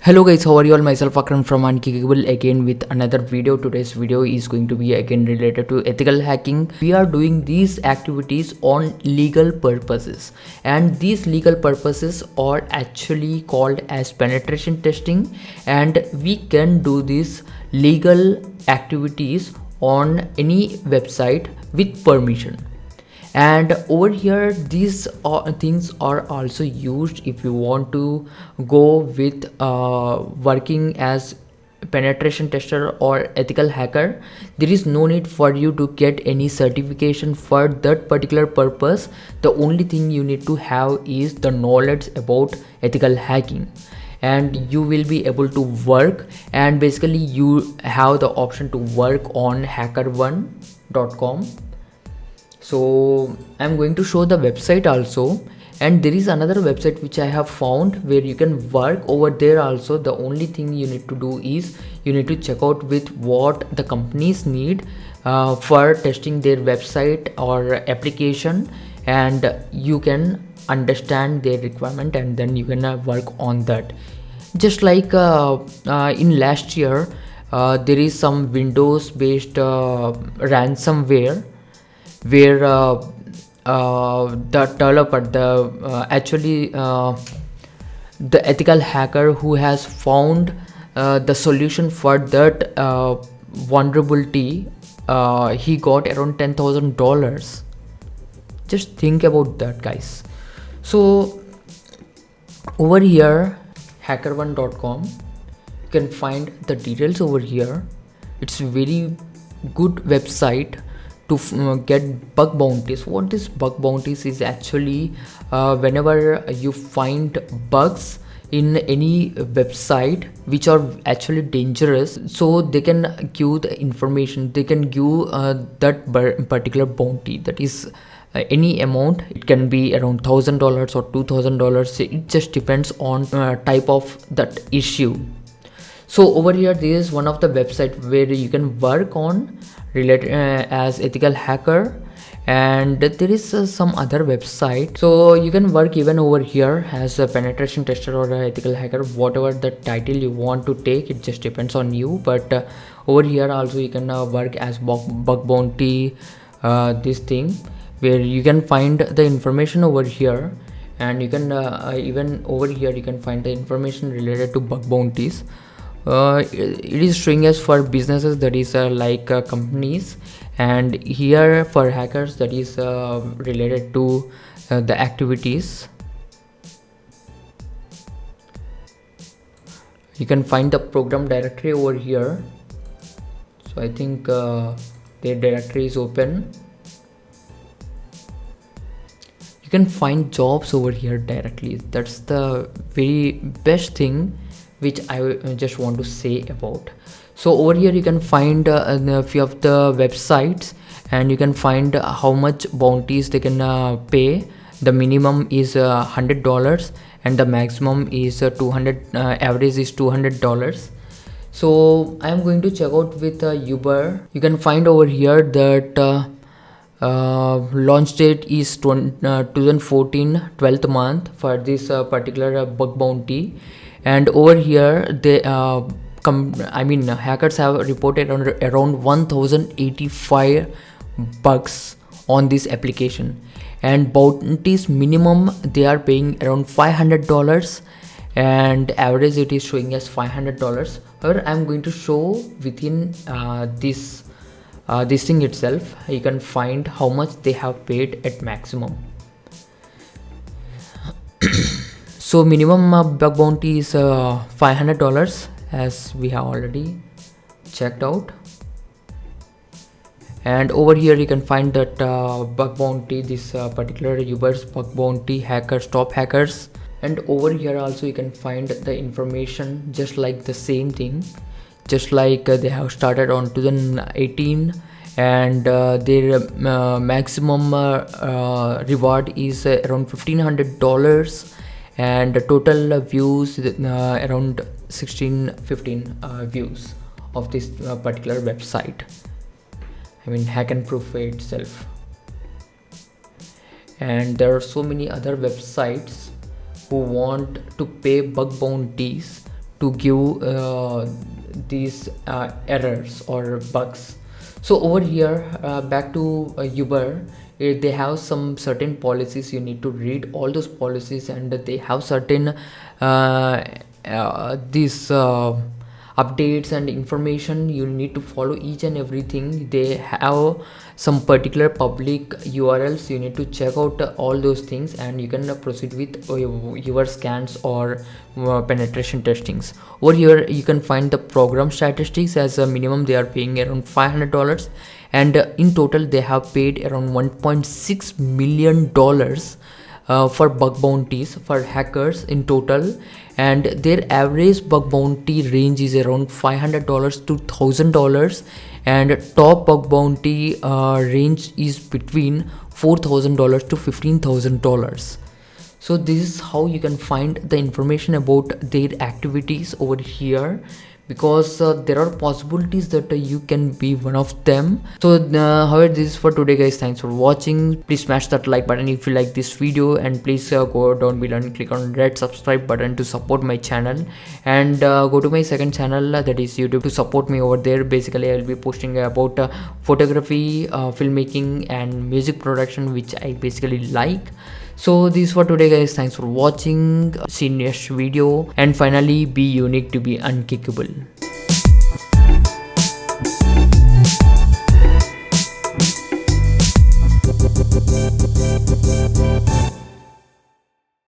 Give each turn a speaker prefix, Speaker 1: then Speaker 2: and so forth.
Speaker 1: Hello guys, how are you all? Myself Akram from Unkickable again with another video. Today's video is going to be again related to ethical hacking. We are doing these activities on legal purposes, and these legal purposes are actually called as penetration testing, and we can do these legal activities on any website with permission. And over here these things are also used if you want to go with working as penetration tester or ethical hacker. There is no need for you to get any certification for that particular purpose. The only thing you need to have is the knowledge about ethical hacking, and you will be able to work. And basically you have the option to work on HackerOne.com. So I'm going to show the website also, and there is another website which I have found where you can work over there also. The only thing you need to do is you need to check out with what the companies need for testing their website or application, and you can understand their requirement and then you can work on that. Just like in last year there is some Windows based ransomware where the developer, the ethical hacker who has found the solution for that vulnerability, he got around $10,000. Just think about that, guys. So over here, HackerOne.com, you can find the details over here. It's a very good website to get bug bounties. What is bug bounties is actually whenever you find bugs in any website which are actually dangerous, so they can give the information, they can give that particular bounty, that is any amount. It can be around $1,000 or $2,000. It just depends on type of that issue. So over here there is one of the website where you can work on related as ethical hacker, and there is some other website, so you can work even over here as a penetration tester or a ethical hacker, whatever the title you want to take. It just depends on you. But over here also you can work as bug bounty, this thing where you can find the information over here, and you can even over here you can find the information related to bug bounties. It is showing us for businesses, that is like companies, and here for hackers, that is related to the activities. You can find the program directory over here. So I think their directory is open. You can find jobs over here directly. That's the very best thing which I just want to say about. So over here you can find a few of the websites, and you can find how much bounties they can pay. The minimum is $100 and the maximum is 200, average is $200. So I am going to check out with Uber. You can find over here that launch date is 2014 12th month for this particular bug bounty. And over here they hackers have reported around 1085 bugs on this application, and bounties minimum they are paying around $500, and average it is showing as $500. However, I'm going to show within this thing itself. You can find how much they have paid at maximum. So minimum bug bounty is $500, as we have already checked out. And over here you can find that bug bounty, this particular Uber's bug bounty, hackers, top hackers. And over here also you can find the information just like the same thing, just like they have started on 2018, and their maximum reward is around $1,500, and the total views around 15 views of this particular website. Hack and Proof itself. And there are so many other websites who want to pay bug bounties to give these errors or bugs. So over here, back to Uber, they have some certain policies. You need to read all those policies, and they have certain these updates and information. You need to follow each and everything. They have some particular public URLs. You need to check out all those things, and you can proceed with your scans or penetration testings. Over here you can find the program statistics. As a minimum they are paying around $500, and in total they have paid around $1.6 million for bug bounties for hackers in total, and their average bug bounty range is around $500 to $1,000, and top bug bounty range is between $4,000 to $15,000. So this is how you can find the information about their activities over here, because there are possibilities that you can be one of them. So however, this is for today guys. Thanks for watching. Please smash that like button if you like this video, and please go down below and click on red subscribe button to support my channel, and go to my second channel, that is YouTube, to support me over there. Basically I will be posting about photography, filmmaking and music production, which I basically like. So this is for today guys. Thanks for watching. See you next video, and finally, be unique to be unkickable.